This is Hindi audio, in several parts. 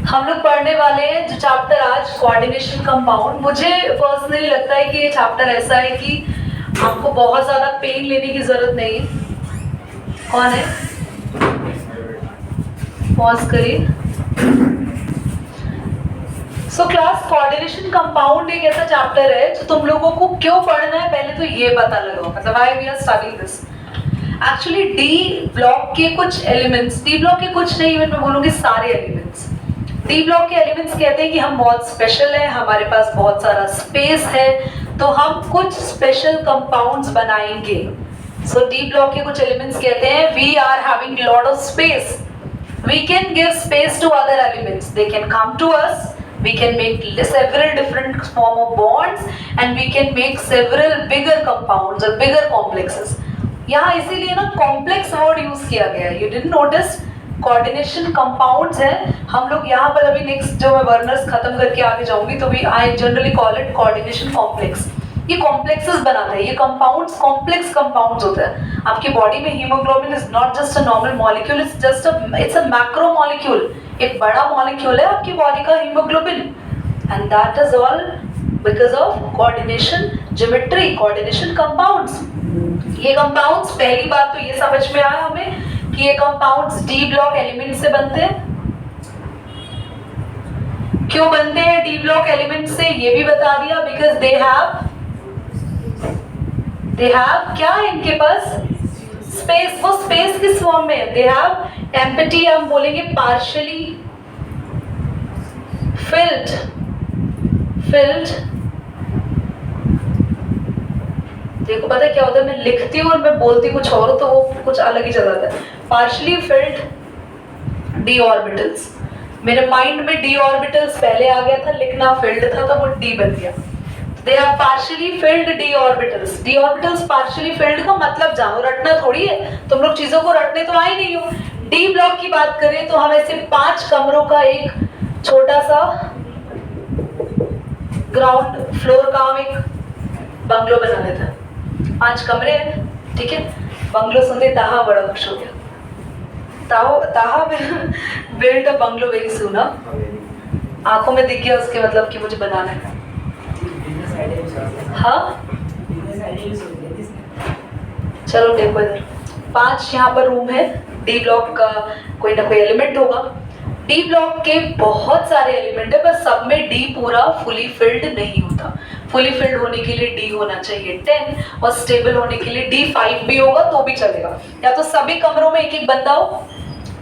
हम लोग पढ़ने वाले हैं जो चैप्टर आज कोऑर्डिनेशन कंपाउंड। मुझे पर्सनली लगता है कि ये चैप्टर ऐसा है कि आपको बहुत ज़्यादा पेन लेने की ज़रूरत नहीं है। कौन है? पॉज करिए। सो क्लास कोऑर्डिनेशन कंपाउंड एक ऐसा चैप्टर है जो तुम लोगों को क्यों पढ़ना है पहले तो ये पता लगाओ, मतलब why we are studying this. Actually D block के कुछ एलिमेंट्स, डी ब्लॉक के कुछ नहीं, मैं बोलूँगी सारे एलिमेंट्स। डी ब्लॉक के एलिमेंट्स कहते हैं कि हम बहुत स्पेशल है, हमारे पास बहुत सारा स्पेस है, तो हम कुछ स्पेशल कंपाउंड्स बनाएंगे। सो डी ब्लॉक के कुछ एलिमेंट्स कहते हैं we are having lot of space, we can give space to other elements, they can come to us, we can make several different form of bonds and we can make several bigger compounds or bigger complexes. यहाँ इसीलिए ना कॉम्प्लेक्स वर्ड यूज किया गया है। You didn't notice? Coordination compounds है। हम लोग यहाँ पर अभी नेक्स्ट जो मैं वर्नर्स खत्म करके आगे जाऊंगी तो भी I generally call it coordination complex. ये कॉम्प्लेक्सेस बनाता है, ये कंपाउंड्स कॉम्प्लेक्स कंपाउंड्स होते हैं। आपकी बॉडी में haemoglobin is not just a normal molecule, it's a macro molecule. एक बड़ा मॉलिक्यूल है आपकी बॉडी का haemoglobin, and that is all because of coordination geometry, coordination compounds. ये कंपाउंड्स, पहली बात तो ये समझ में आया हमें कि ये कंपाउंड्स डी ब्लॉक एलिमेंट से बनते हैं। क्यों बनते हैं डी ब्लॉक एलिमेंट से ये भी बता दिया, बिकॉज दे हैव क्या है इनके पास? स्पेस। वो स्पेस किस फॉर्म में है? दे हैव एम्प्टी, हम बोलेंगे पार्शियली फिल्ड। देखो पता है क्या होता है, मैं लिखती हूँ और मैं बोलती कुछ और तो वो कुछ अलग ही चल जाता है। Partially filled D orbitals. मेरे माइंड में डी ऑर्बिटल्स पहले आ गया था, लिखना फिल्ड था तो वो डी बन गया। They are partially filled D orbitals. D orbitals partially filled का मतलब जानो, रटना थोड़ी है, तुम लोग चीजों को रटने तो आए नहीं हो। डी ब्लॉक की बात करें तो हम ऐसे 5 कमरों का एक छोटा सा ग्राउंड फ्लोर का हम एक बंगलो बना लेते हैं। 5 कमरे हैं, ठीक है। बंगलो सुनते ताहा बड़ा खुश हो गया। ताहा build a bungalow very soon. आंखों में दिख गया उसके मतलब कि मुझे बनाना है। हाँ चलो देखो इधर 5 यहाँ पर रूम है। डी ब्लॉक का कोई ना कोई एलिमेंट होगा। डी ब्लॉक के बहुत सारे एलिमेंट है, बस सब में डी पूरा फुली फिल्ड नहीं होता। फुली फिल्ड होने के लिए डी होना चाहिए 10 और स्टेबल होने के लिए डी 5 भी होगा तो भी चलेगा। या तो सभी कमरों में एक एक बंदा हो,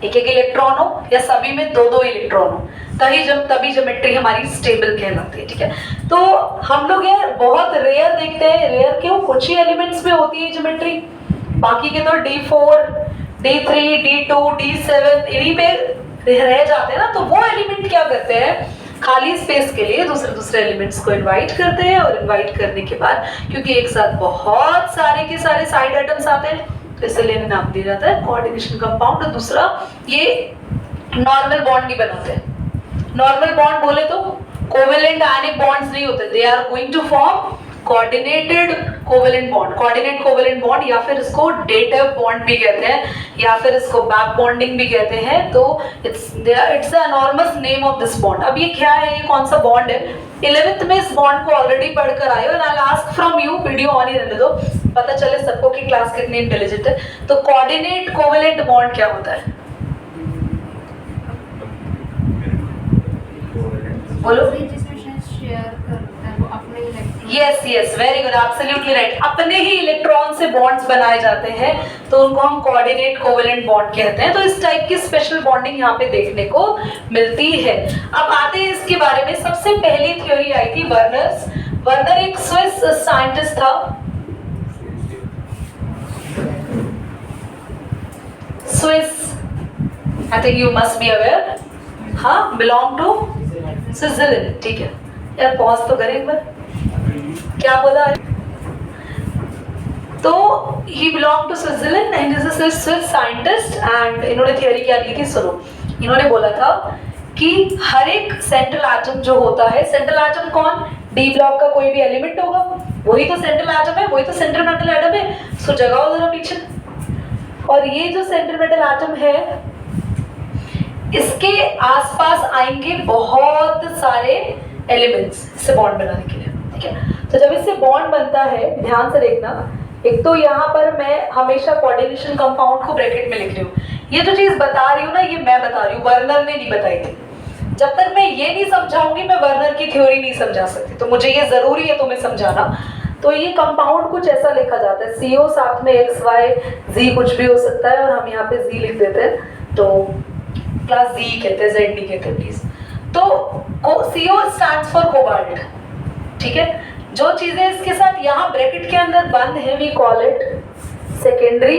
एक एक इलेक्ट्रॉन हो, या सभी में 2-2 इलेक्ट्रॉन हो, तभी ज्योमेट्री हमारी स्टेबल कहलाती है, ठीक है। तो हम लोग यार बहुत रेयर देखते हैं। रेयर क्यों? कुछ ही एलिमेंट्स में होती है ज्योमेट्री, बाकी के तो D4, D3, D2, D7 इन्हीं पे रह जाते हैं ना। तो वो एलिमेंट क्या करते हैं, खाली स्पेस के लिए दूसरे एलिमेंट्स को इनवाइट करते हैं, और इनवाइट करने के बाद क्योंकि एक साथ बहुत सारे के सारे साइड आइटम्स आते हैं तो इसलिए नाम दिया जाता है कोऑर्डिनेशन कंपाउंड। और दूसरा, ये नॉर्मल बॉन्ड नहीं बनाते हैं। नॉर्मल बॉन्ड बोले तो कोवेलेंट आयनिक बॉन्ड्स नहीं होते, they are going to form coordinated covalent bond. Coordinate covalent bond या फिर इसको डेटिव बॉन्ड भी कहते हैं, या फिर इसको बैक बॉन्डिंग भी कहते हैं। तो it's the enormous name of this bond. अब ये क्या है, ये कौन सा बॉन्ड है? 11th में इस बॉन्ड को ऑलरेडी पढ़कर आए हो, and I will ask from you, video on ही रहने दो, पता चले सबको कि क्लास कितनी इंटेलिजेंट है। तो कोऑर्डिनेट कोवेलेंट बॉन्ड क्या होता है? बोलो। Yes very good, absolutely right. अपने ही इलेक्ट्रॉन से बॉन्ड्स बनाए जाते हैं तो उनको हम कोऑर्डिनेट कोवेलेंट बॉन्ड कहते हैं। तो इस टाइप की स्पेशल बॉन्डिंग यहाँ पे देखने को मिलती है। अब आते हैं इसके बारे में। सबसे पहली थ्योरी आई थी वर्नर एक स्विस साइंटिस्ट था। Swiss, I think you must be aware, हाँ, बिलोंग टू स्विट्जरलैंड, ठीक है। यार पॉज तो करें एक बार, क्या बोला? तो he belong to Switzerland and is a Swiss scientist. And इन्होंने थियरी क्या दी थी, सुनो। इन्होंने बोला था कि हर एक सेंट्रल एटम जो होता है, सेंट्रल एटम कौन? डी ब्लॉक का कोई भी एलिमेंट होगा, वही तो सेंट्रल एटम है, वही तो सेंट्रल मेटल एटम है। सो जगाओ जरा पीछे। और ये जो सेंट्रल मेटल एटम है इसके आसपास आएंगे बहुत सारे एलिमेंट्स इससे बॉन्ड बनाने के लिए, ठीक है। तो जब इससे बॉन्ड बनता है, ध्यान से देखना, एक तो यहाँ पर मैं हमेशा कोऑर्डिनेशन कंपाउंड को ब्रैकेट में लिख रही हूँ। ये जो चीज बता रही हूँ ना, ये मैं बता रही हूँ, वर्नर ने नहीं बताई थी। जब तक मैं ये नहीं समझाऊंगी मैं वर्नर की थ्योरी नहीं समझा सकती, तो मुझे ये जरूरी है तुम्हें समझाना। तो ये कंपाउंड कुछ ऐसा लिखा जाता है, CO साथ में XY Z कुछ भी हो सकता है, और हम यहाँ पे Z लिख देते हैं, तो क्लास Z कहते हैं, Z नहीं कहते प्लीज। तो CO स्टैंड्स फॉर कोबाल्ट, ठीक है। जो चीजें इसके साथ यहाँ ब्रैकेट के अंदर बंद है, we call it secondary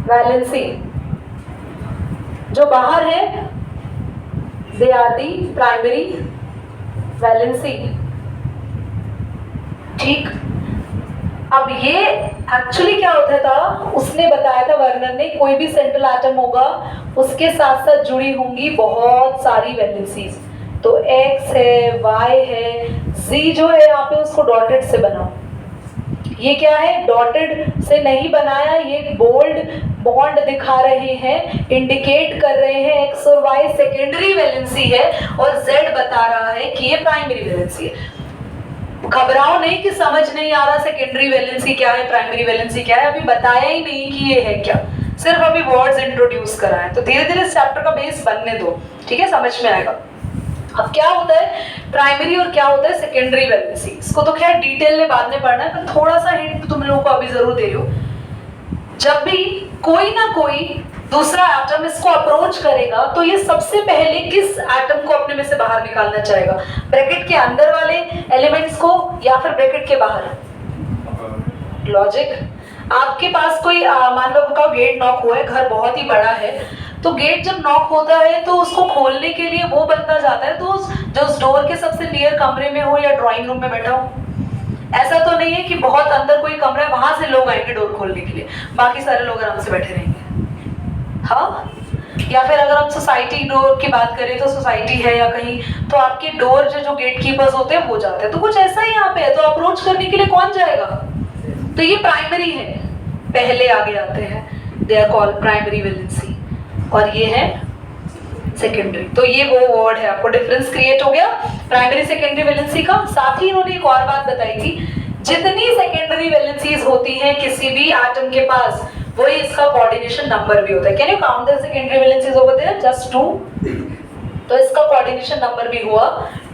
valency. जो बाहर है they are the primary valency, ठीक। अब ये एक्चुअली क्या होता था, उसने बताया था वर्नर ने, कोई भी सेंट्रल एटम होगा उसके साथ साथ जुड़ी होंगी बहुत सारी वैलेंसीज। तो X है, Y है, Z जो है यहाँ पे उसको डॉटेड से बनाओ। ये क्या है, डॉटेड से नहीं बनाया, ये बोल्ड बॉन्ड दिखा रहे हैं, इंडिकेट कर रहे हैं X और Y सेकेंडरी वैलेंसी है, और Z बता रहा है कि ये प्राइमरी वैलेंसी है। घबराओ नहीं कि समझ नहीं आ रहा सेकेंडरी वैलेंसी क्या है, प्राइमरी वैलेंसी क्या है, अभी बताया ही नहीं कि ये है क्या, सिर्फ अभी वर्ड्स इंट्रोड्यूस करा है। तो धीरे धीरे इस चैप्टर का बेस बनने दो, ठीक है, समझ में आएगा। अब क्या होता है प्राइमरी और क्या होता है सेकेंडरी वैलेंसी, इसको तो खैर डिटेल में बाद में पढ़ना है, पर थोड़ा सा हिंट तुम लोगों को अभी जरूर दे रही हूँ। जब भी कोई ना कोई दूसरा एटम इसको अप्रोच करेगा, तो ये सबसे पहले किस एटम को अपने में से बाहर निकालना चाहेगा, ब्रैकेट के अंदर वाले एलिमेंट्स को या फिर ब्रैकेट के बाहर? लॉजिक। आपके पास कोई मान लो आपका गेट नॉक हुआ है, घर बहुत ही बड़ा है, तो गेट जब नॉक होता है तो उसको खोलने के लिए वो बंदा जाता है तो जो उस डोर के सबसे नियर कमरे में हो या ड्राइंग रूम में बैठा हो। ऐसा तो नहीं है कि बहुत अंदर कोई कमरा है वहां से लोग आएंगे डोर खोलने के लिए, बाकी सारे लोग आराम से बैठे रहेंगे। हाँ, या फिर अगर हम सोसाइटी डोर की बात करें तो सोसाइटी है या कहीं, तो आपके डोर जो गेट कीपर्स होते हैं वो जाते हैं। तो कुछ ऐसा ही यहाँ पे है, तो अप्रोच करने के लिए कौन जाएगा? तो ये प्राइमरी है, पहले आगे आते हैं, they are called primary valency, और ये है सेकेंडरी। तो ये वो वर्ड है, आपको डिफरेंस क्रिएट हो गया प्राइमरी सेकेंडरी वैलेंसी का। साथ ही इन्होंने एक और बात बताई थी, जितनी सेकेंडरी वैलेंसीज होती हैं किसी भी एटम के पास, वही इसका कोऑर्डिनेशन नंबर भी होता है। Can you count the secondary valencies over there? Just 2। तो इसका कोऑर्डिनेशन नंबर भी हुआ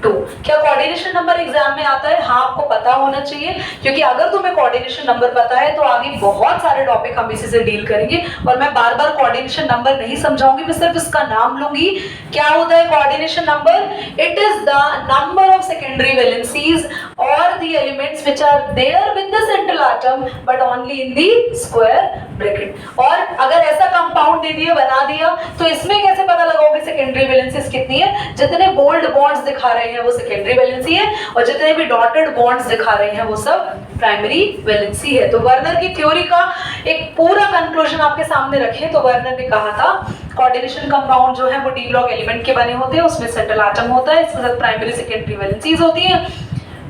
2। क्या कोऑर्डिनेशन नंबर एग्जाम में आता है? हाँ, आपको पता होना चाहिए, क्योंकि अगर तुम्हें कोऑर्डिनेशन नंबर पता है तो आगे बहुत सारे टॉपिक हम इसी से डील करेंगे, और मैं बार बार कोऑर्डिनेशन नंबर नहीं समझाऊंगी, मैं सिर्फ इसका नाम लूंगी। क्या होता है coordination number? It is the number of secondary valencies और the elements which are there with the central atom but only in the square bracket. और अगर ऐसा कंपाउंड दे दिया, बना दिया, तो इसमें कैसे पता लगाओगे सेकेंडरी वैलेंसीज कितनी है? जितने बोल्ड बॉन्ड्स दिखा रहे हैं वो सेकेंडरी वैलेंसी है, और जितने भी डॉटेड बॉन्ड्स दिखा रहे हैं वो सब प्राइमरी वैलेंसी है। तो वर्नर की थ्योरी का एक पूरा कंक्लूजन आपके सामने रखें तो वर्नर ने कहा था कोऑर्डिनेशन कंपाउंड जो है वो डी ब्लॉक एलिमेंट के बने होते हैं, उसमें सेंट्रल एटम होता है, इसके साथ प्राइमरी सेकेंडरी वैलेंसीज होती हैं।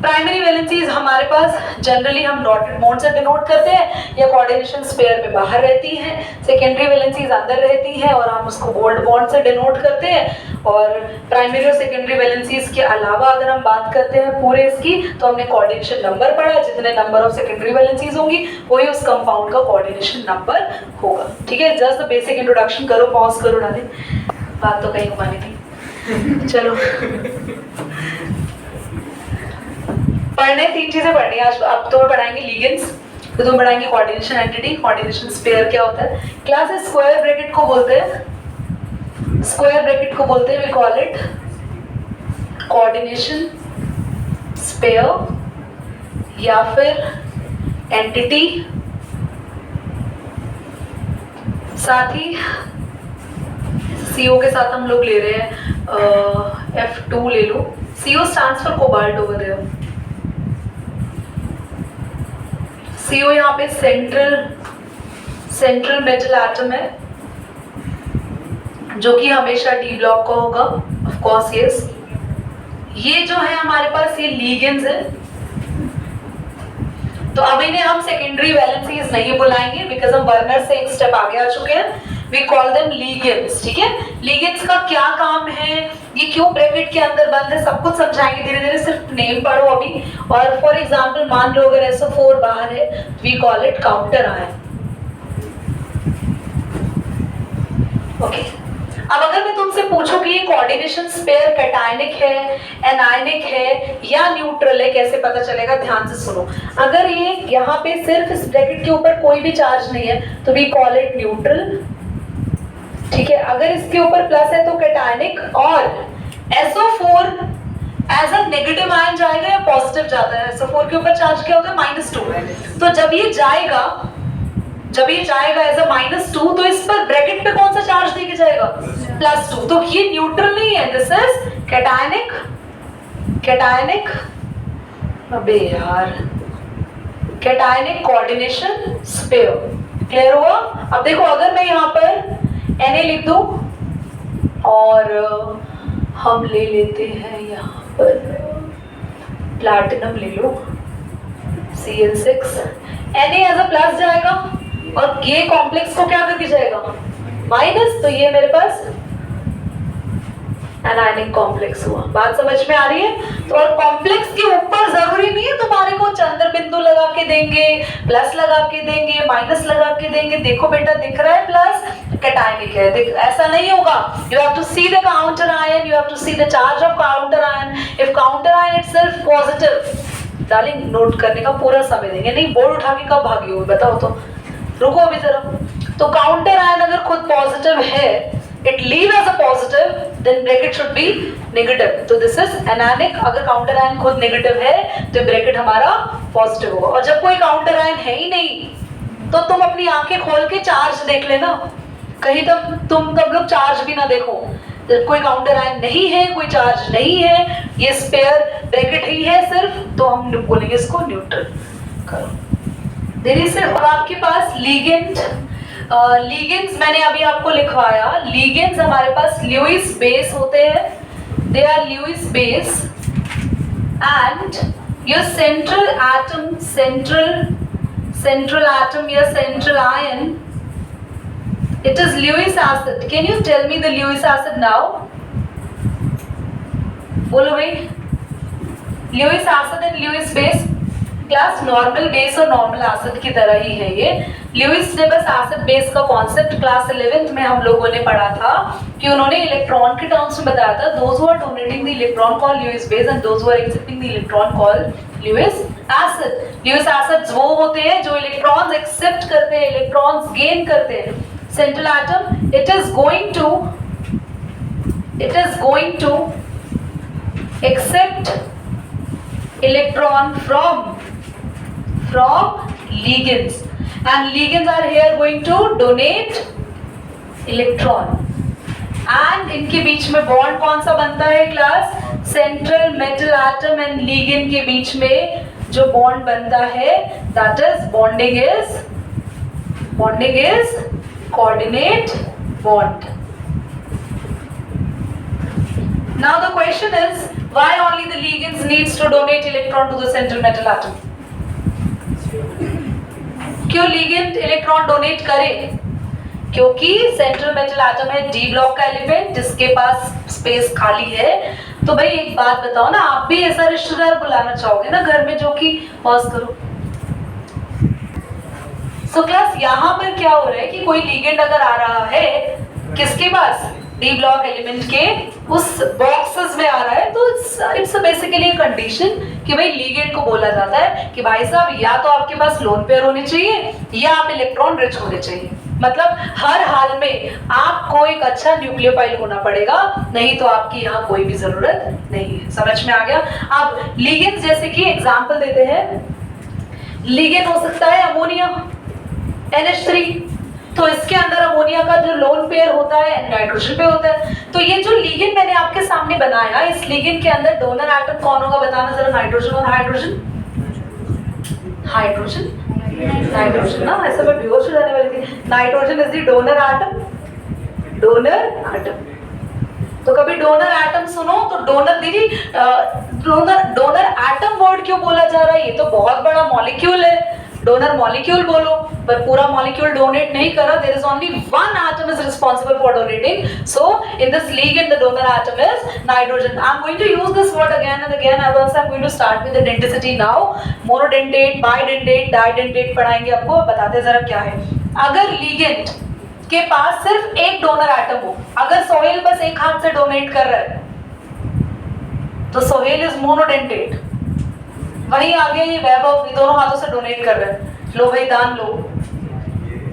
प्राइमरी वैलेंसीज हमारे पास जनरली हम डॉटेड बॉन्ड से डिनोट करते हैं या कोऑर्डिनेशन स्फीयर में बाहर रहती हैं, सेकेंडरी वैलेंसीज अंदर रहती हैं और हम उसको बोल्ड बॉन्ड से डिनोट करते हैं। और प्राइमरी और सेकेंडरी वैलेंसीज के अलावा अगर हम बात करते हैं पूरे इसकी, तो हमने कोऑर्डिनेशन नंबर पढ़ा, जितने नंबर ऑफ सेकेंडरी वैलेंसीज होंगी वही उस कंपाउंड का कोऑर्डिनेशन नंबर होगा। ठीक है, जस्ट बेसिक इंट्रोडक्शन करो, पॉज करो डाले, बात तो कहीं घुमानी थी। चलो पढ़ने 3 चीजें पढ़नी है आज। अब तुम्हें पढ़ाएंगे लिगेंड्स, फिर तुम्हें पढ़ाएंगे कोऑर्डिनेशन एंटिटी, कोऑर्डिनेशन स्फीयर क्या होता है, क्लास स्क्वायर ब्रैकेट को बोलते हैं, स्क्वायर ब्रैकेट को बोलते हैं, we call it coordination sphere या फिर एंटिटी। साथ ही CO के साथ हम लोग ले रहे हैं F2 ले लो, CO stands for cobalt over there. CO यहाँ पे सेंट्रल मेटल एटम है जो कि हमेशा डी ब्लॉक का होगा, ऑफ कोर्स यस। ये जो है हमारे पास ये लिगेंड्स है, तो अब इन्हें हम सेकेंडरी वैलेंसीज नहीं बुलाएंगे बिकॉज हम वर्नर से एक स्टेप आगे आ चुके हैं। वी कॉल देम लिगेंड्स, ठीक है। लिगेंड्स का क्या काम है, ये क्यों ब्रैकेट के अंदर बंद है, सब कुछ समझाएंगे धीरे धीरे, सिर्फ नेम पढ़ो अभी। और फॉर एग्जांपल मान लो अगर SO4 बाहर है, we call it counter ion, okay. अब अगर मैं तुमसे पूछूं कि ये कोऑर्डिनेशन स्पेयर कैटायनिक है, एनायनिक है या न्यूट्रल है, कैसे पता चलेगा, ध्यान से सुनो। अगर ये यहाँ पे सिर्फ इस ब्रैकेट के ऊपर कोई भी चार्ज नहीं है तो वी कॉल इट न्यूट्रल, ठीक है। अगर इसके ऊपर प्लस है तो कैटायनिक, और SO4 as a negative ion जाएगा या पॉजिटिव जाता है, SO4 के ऊपर चार्ज क्या होता है -2, तो जब ये जाएगा एज अ -2 तो इस पर ब्रैकेट पे कौन सा चार्ज देके जाएगा, +2, तो ये न्यूट्रल नहीं है, दिस इज कैटायनिक, अबे यार, कैटायनिक कोऑर्डिनेशन स्पेयर, क्लियर हुआ। अब देखो अगर मैं यहाँ पर Na लिख दूं और हम ले लेते हैं यहाँ पर प्लैटिनम ले लो, Cl6, Na as a plus जाएगा और ये कॉम्प्लेक्स को क्या करके जाएगा, माइनस, तो ये मेरे पास एनायनिक कॉम्प्लेक्स हुआ। बात समझ में आ रही है। तो और कॉम्प्लेक्स के ऊपर जरूरी नहीं है तुम्हारे को चंद्र बिंदु लगा के देंगे, प्लस लगा के देंगे, माइनस लगा के देंगे, देखो बेटा दिख रहा है प्लस, कैटायनिक है, देख ऐसा नहीं होगा। You have to see the counter ion, you have to see the charge of counter ion. If counter ion itself positive, darling note करने का पूरा समय देंगे, नहीं बोर्ड उठा के कब भागी हो बताओ, तो रुको अभी जरा। तो काउंटर आयन अगर खुद पॉजिटिव है, it leave as a positive, then bracket should be negative, तो this is anionic। अगर काउंटर आयन खुद नेगेटिव है तो ब्रैकेट हमारा पॉजिटिव होगा। और जब कोई काउंटर आयन है ही नहीं तो तुम अपनी आंखें खोल के चार्ज देख लेना, कहीं तुम तब लोग चार्ज भी ना देखो। जब कोई काउंटर आयन नहीं है, कोई चार्ज नहीं है, ये स्पेयर ब्रैकेट ही है सिर्फ, तो हम बोलेंगे इसको न्यूट्रल। करो धीरे से। और आपके पास लिगेंड, लिगेंड्स मैंने अभी आपको लिखवाया, लिगेंड्स हमारे पास ल्यूइस बेस होते हैं, they are Lewis base, and your central atom, central atom या central ion, it is Lewis acid. Can you tell me the Lewis acid now? बोलो भाई, Lewis acid and Lewis base class normal base और नॉर्मल एसिड की तरह ही है ये। ल्यूइस ने बस एसिड बेस का कॉन्सेप्ट क्लास 11th में हम लोगों ने पढ़ा था कि उन्होंने इलेक्ट्रॉन के टर्म्स में बताया था, those who are donating the electron call Lewis base and those who are accepting the electron call Lewis acid. Lewis acids वो होते हैं जो इलेक्ट्रॉन्स एक्सेप्ट करते हैं, इलेक्ट्रॉन्स गेन करते हैं। Central atom, it is going to accept electron from ligands, and ligands are here going to donate electron, and इनके बीच में बॉन्ड कौन सा बनता है class, central metal atom and ligand के बीच में जो बॉन्ड बनता है, that is bonding is coordinate bond. Now the question is, why only the ligands needs to donate electron to the central metal atom? क्यों लिगेंड इलेक्ट्रॉन डोनेट करे? क्योंकि सेंट्रल मेटल एटम है डी ब्लॉक का एलिमेंट जिसके पास स्पेस खाली है। तो भाई एक बात बताओ ना, आप भी ऐसा रिश्तेदार बुलाना चाहोगे ना घर में जो कि, पॉज करो। सो क्लास यहाँ पर क्या हो रहा है कि कोई लिगेंड अगर आ रहा है किसके पास, डी ब्लॉक एलिमेंट के उस बॉक्सेस में आ रहा है, तो इट्स बेसिकली कंडीशन कि भाई लिगेंड को बोला जाता है कि भाई साहब या तो आपके पास लोन पेयर होने चाहिए या आप इलेक्ट्रॉन रिच होने चाहिए। मतलब हर हाल में आपको एक अच्छा न्यूक्लियोफाइल होना पड़ेगा, नहीं तो आपकी यहाँ कोई भी जरूरत नहीं है। समझ में आ गया? अब लिगेंड जैसे कि एग्जांपल देते हैं, लिगेंड हो सकता है अमोनिया NH3, तो इसके अंदर अमोनिया का जो लोन पेयर होता है नाइट्रोजन पे होता है। तो ये जो लिगेंड मैंने आपके सामने बनाया, इस लिगेंड के अंदर डोनर एटम कौन होगा बताना जरा, नाइट्रोजन और हाइड्रोजन ना, ऐसा मैं बेहोश हो जाने वाली थी। Nitrogen is the donor atom. तो कभी डोनर एटम सुनो तो डोनर दीदी, डोनर एटम वर्ड क्यों बोला जा रहा है, ये तो बहुत बड़ा मॉलिक्यूल है, डोनर मॉलिक्यूल बोलो, पर पूरा मॉलिक्यूल डोनेट नहीं करा, there is only one atom is responsible for donating. So in this ligand, the donor atom is nitrogen. I'm going to use this word again and again. Also I'm going to start with the denticity now. Monodentate, bidentate, didentate पढ़ाएंगे आपको. बताते जरा क्या है. अगर ligand के पास सिर्फ एक डोनर एटम हो, अगर सोहेल बस एक हाथ से डोनेट कर रहा है तो सोहेल इज मोनोडेंटेट. वहीं आगे ये वैभव भी दोनों हाथों से डोनेट कर रहे हैं, लो भाई दान लो,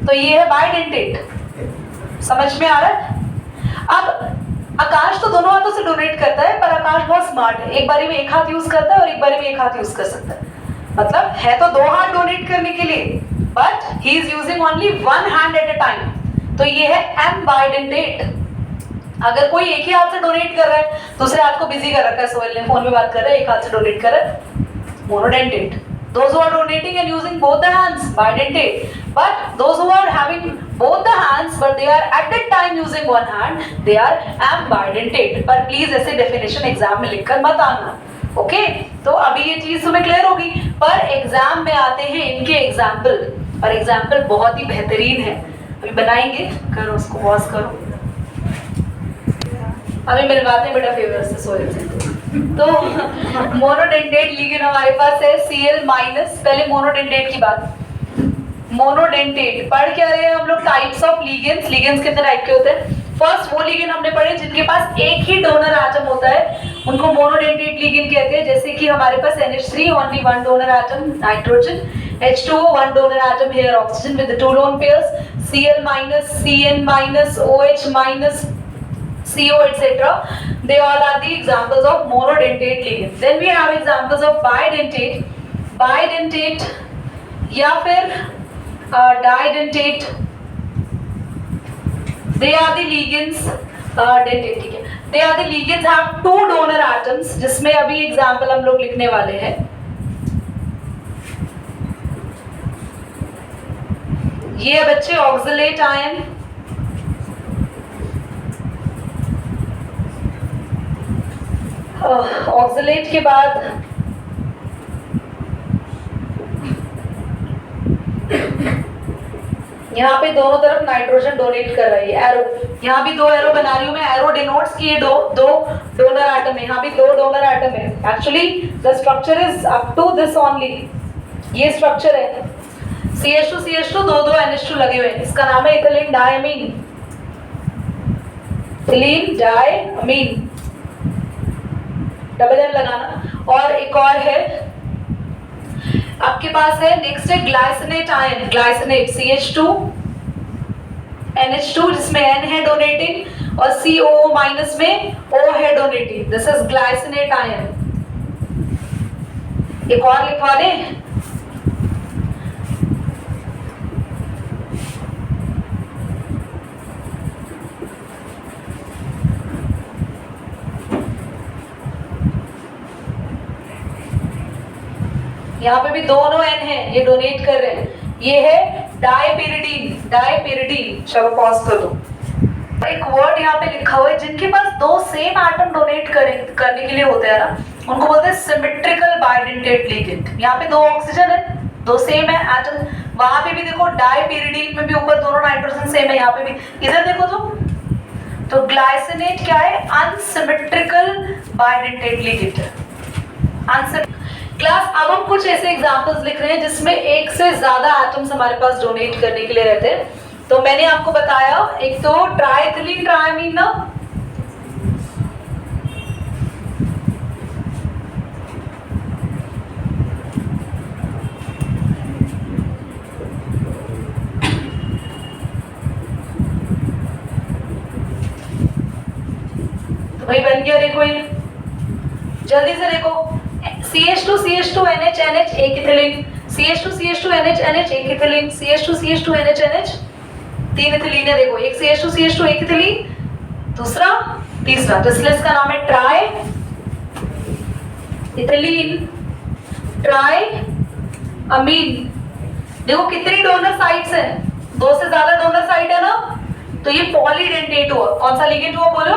तो ये है बाइडेंटेट. समझ में आ रहा है? अब आकाश तो दोनों हाथों से डोनेट करता है, पर आकाश बहुत स्मार्ट है, एक बारी में एक हाथ यूज करता है और एक बारी में एक हाथ यूज कर सकता है. मतलब है तो दो हाथ डोनेट करने के लिए, but he is using only one hand at a time. तो ये है एम बाइडेंटेट. अगर कोई एक ही हाथ से डोनेट कर रहा है, दूसरे हाथ को बिजी कर रखा है, सोहेल ने फोन में बात कर रहा है, एक हाथ से डोनेट कर रहा है, monodentate. Those who are donating and using both the hands, bidentate. But those who are having both the hands, but they are at that time using one hand, they are ambidentate. पर please ऐसे definition exam में लिखकर मत आना, ओके? तो अभी ये चीज तुम्हें क्लियर होगी. पर एग्जाम में आते हैं इनके एग्जाम्पल, और एग्जाम्पल बहुत ही बेहतरीन है. अभी बनाएंगे, करो उसको पॉज करो. अभी मिलवाते हैं बेटा फेवर से सोहेल से. तो मोनोडेंटेट लिगेंड हमारे पास है Cl माइनस. पहले मोनोडेंटेट की बात. मोनोडेंटेट पढ़ क्या रहे हैं हम लोग? Types of ligands. लिगेंड्स कितने टाइप के होते हैं? फर्स्ट वो लिगेंड हमने पढ़े जिनके पास एक ही डोनर एटम होता है, उनको मोनोडेंटेट लिगेंड कहते हैं. जैसे कि हमारे पास NH3 only one donor atom nitrogen, H2O one donor atom here oxygen with two lone pairs, Cl minus, Cn minus, OH minus, CO etc. They all are the examples of monodentate ligands. Then we have examples of bidentate, bidentate या फिर didentate. They are the ligands. Dentate ठीक है. They are the ligands have two donor atoms, जिसमें अभी example हम लोग लिखने वाले हैं. ये बच्चे ऑक्सलेट आयन, ऑक्सलेट के बाद यहाँ पे दोनों तरफ नाइट्रोजन डोनेट कर रही है. एरो, यहाँ भी दो एरो बना रही हूँ मैं. एरो डिनोट्स की ये दो डोनर एटम है, यहाँ भी दो डोनर एटम है. Actually the structure is up to this only. ये स्ट्रक्चर है CH2 दो NH2 लगे हुए हैं. इसका नाम है ethylene diamine. Ethylene diamine double M लगाना. और एक और है आपके पास है, नेक्स्ट है glycinate ion. Glycinate CH2 NH2 जिसमें N है डोनेटिंग और COO माइनस में O है donating. This is glycinate ion. एक और लिखवा दें. यहाँ पे भी दोनों N है, ये डोनेट कर रहे हैं. ये है डायपिरिडीन. डायपिरिडीन. चलो पॉज कर दो. एक वर्ड यहाँ पे लिखा हुआ है, जिनके पास दो सेम एटम डोनेट करने के लिए होते हैं ना, उनको बोलते हैं सिमेट्रिकल बाइडेंटेट लिगेंड. यहाँ पे दो ऑक्सीजन है, दो सेम है एटम. वहां पे भी देखो डायपिरिडीन में भी ऊपर दोनों नाइट्रोजन सेम है, यहाँ पे भी. इधर देखो तो ग्लाइसिनेट क्या है? Unsymmetrical bidentate ligand. क्लास अब हम कुछ ऐसे एग्जांपल्स लिख रहे हैं जिसमें एक से ज्यादा एटम्स हमारे पास डोनेट करने के लिए रहते हैं. तो मैंने आपको बताया, एक तो ट्राइथिलीन ट्रायमीन ना, तो भाई बन गया. देखो ये जल्दी से देखो. CH2 NH NH एक इथिलीन, CH2 NH NH एक इथिलीन, CH2 NH NH तीन इथिलीन है. देखो एक CH2 एक इथिलीन, दूसरा तीसरा. तो इसलिए इसका नाम है ट्राई इथिलीन ट्राई अमीन. देखो कितनी डोनर साइट्स हैं? दो से ज्यादा डोनर साइट है ना, तो ये पॉलीडेंटेट हुआ. कौन सा लिगेंड हुआ बोलो?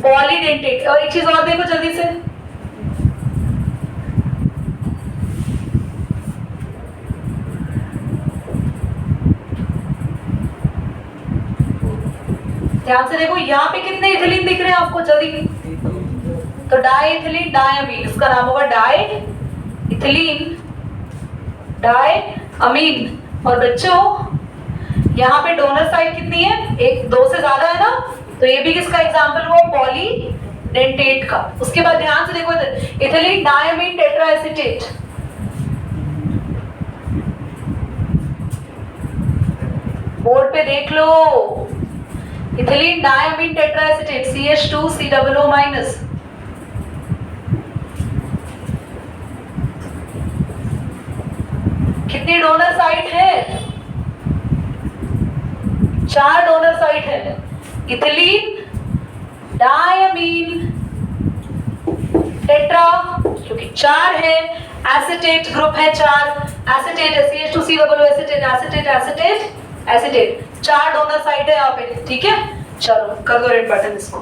पॉलीडेंटेट. और एक चीज और देखो जल्दी से, ध्यान से देखो यहाँ पे कितने इथिलीन दिख रहे हैं आपको जल्दी, तो डाई इथिलीन डायमीन, इसका नाम होगा डाई इथिलीन डायमीन। और बच्चों यहाँ पे डोनर साइड कितनी है, एक दो से ज्यादा है ना, तो ये भी किसका एग्जाम्पल हुआ, पॉलीडेंटेट का। उसके बाद ध्यान से देखो इथिलीन डायमीन टेट्राएसिटेट, बोर्ड पे देख लो, इथिलीन डायमीन टेट्राएसिटेट CH2COO-। कितनी डोनर साइट है, 4 डोनर साइट है, इथिलीन डायमीन टेट्रा क्योंकि 4 है, एसिटेट ग्रुप है 4, एसिटेट है CH2COO acetate acetate acetate acetate, 4 donor site है यहाँ पे, ठीक है। चलो कर दो रेड बटन इसको।